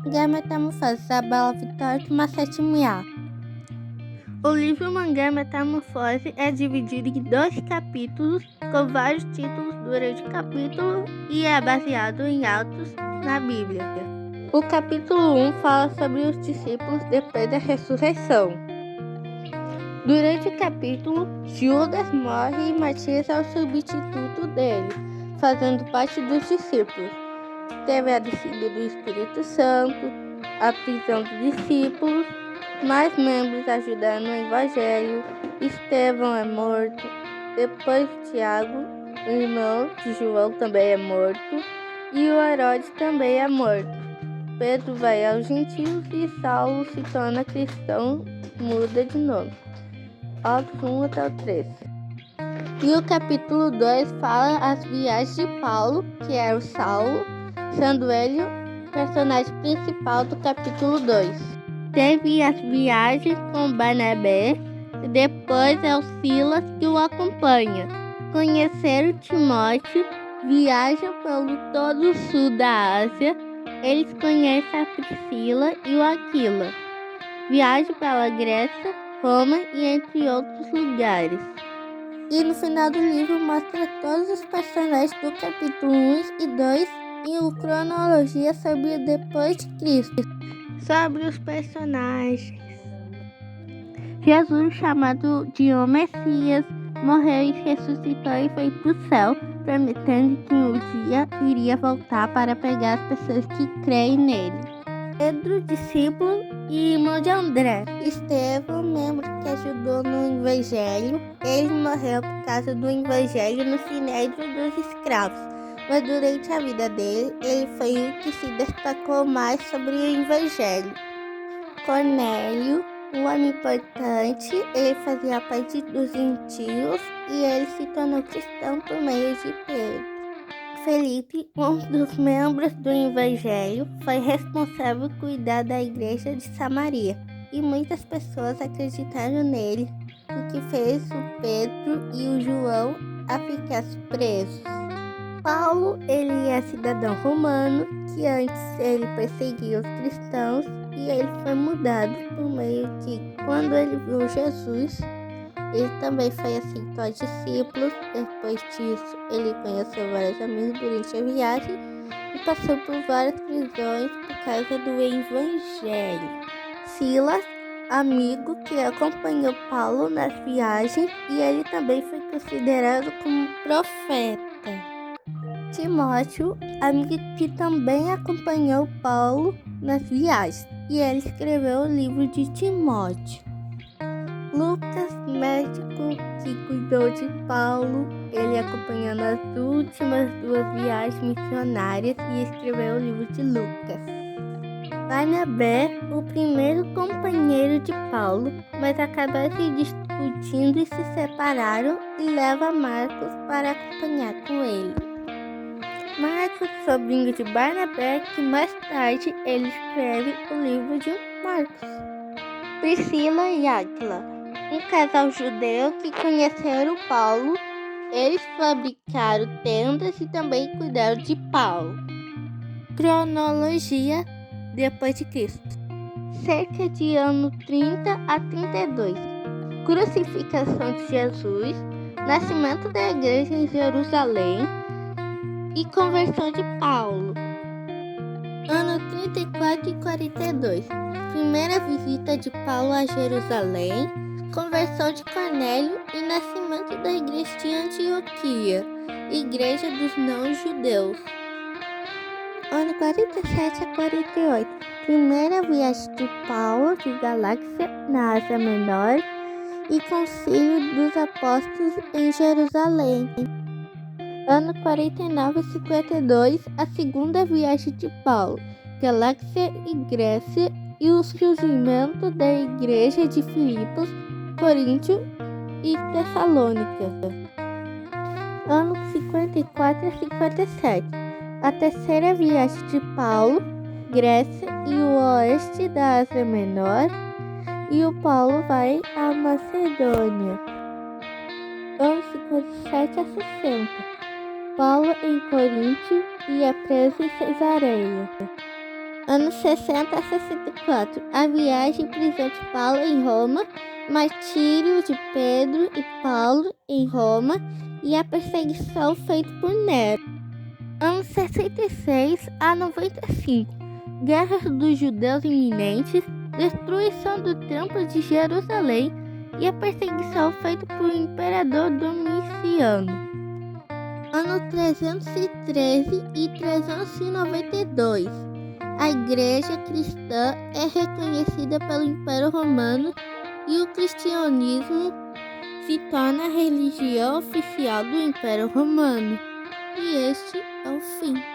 Mangá Metamorfose, da Bela Vitória, turma 7A. O livro Mangá Metamorfose é dividido em 2 capítulos, com vários títulos durante o capítulo, e é baseado em autos na Bíblia. O capítulo 1 fala sobre os discípulos depois da ressurreição. Durante o capítulo, Judas morre e Matias é o substituto dele, fazendo parte dos discípulos. Teve a descida do Espírito Santo, a prisão dos discípulos, mais membros ajudando no Evangelho, Estevão é morto, depois Tiago, o irmão de João, também é morto, e o Herodes também é morto. Pedro vai aos gentios e Saulo se torna cristão, muda de nome. Atos 1 até o 3. E o capítulo 2 fala as viagens de Paulo, que é o Saulo, sendo ele o personagem principal do capítulo 2. Teve as viagens com Barnabé, e depois é o Silas que o acompanha. Conheceram Timóteo, viajam pelo todo o sul da Ásia, eles conhecem a Priscila e o Aquila. Viajam pela Grécia, Roma e entre outros lugares. E no final do livro mostra todos os personagens do capítulo 1 e 2 em cronologia sobre depois de Cristo. Sobre os personagens. Jesus, chamado de o Messias, morreu e ressuscitou e foi para o céu, prometendo que um dia iria voltar para pegar as pessoas que creem nele. Pedro, discípulo e irmão de André. Estevão, membro que ajudou no Evangelho. Ele morreu por causa do Evangelho no Sinédrio dos escravos, mas durante a vida dele, ele foi o que se destacou mais sobre o Evangelho. Cornélio, um homem importante, ele fazia parte dos gentios e ele se tornou cristão por meio de Pedro. Felipe, um dos membros do Evangelho, foi responsável por cuidar da igreja de Samaria, e muitas pessoas acreditaram nele, o que fez o Pedro e o João a ficar presos. Paulo, ele é cidadão romano, que antes ele perseguia os cristãos, e ele foi mudado por meio que, quando ele viu Jesus, ele também foi aceito aos discípulos. Depois disso, ele conheceu vários amigos durante a viagem e passou por várias prisões por causa do Evangelho. Silas, amigo que acompanhou Paulo nas viagens, e ele também foi considerado como profeta. Timóteo, amigo que também acompanhou Paulo nas viagens, e ele escreveu o livro de Timóteo. Lucas, médico que cuidou de Paulo, ele acompanhou nas últimas 2 viagens missionárias e escreveu o livro de Lucas. Barnabé, o primeiro companheiro de Paulo, mas acabaram se discutindo e se separaram, e leva Marcos para acompanhar com ele. Marcos, sobrinho de Barnabé, que mais tarde ele escreve o livro de Marcos. Priscila e Áquila, um casal judeu que conheceram Paulo, eles fabricaram tendas e também cuidaram de Paulo. Cronologia depois de Cristo. Cerca de ano 30 a 32. Crucificação de Jesus, nascimento da igreja em Jerusalém e conversão de Paulo. Ano 34 e 42. Primeira visita de Paulo a Jerusalém, conversão de Cornélio e nascimento da igreja de Antioquia, igreja dos não-judeus. Ano 47 a 48. Primeira viagem de Paulo de Galácia na Ásia Menor e concílio dos apóstolos em Jerusalém. Ano 49 e 52, a segunda viagem de Paulo, Galácia e Grécia, e o surgimento da igreja de Filipos, Coríntio e Tessalônica. Ano 54 a 57, a terceira viagem de Paulo, Grécia e o oeste da Ásia Menor, e o Paulo vai à Macedônia. Ano 57 a 60. Paulo em Coríntio e é preso em Cesareia. Anos 60 a 64. A viagem e prisão de Paulo em Roma, martírio de Pedro e Paulo em Roma e a perseguição feita por Nero. Anos 66 a 95. Guerras dos judeus iminentes, destruição do Templo de Jerusalém e a perseguição feita por imperador Domiciano. Ano 313 e 392. A Igreja cristã é reconhecida pelo Império Romano e o cristianismo se torna a religião oficial do Império Romano. E este é o fim.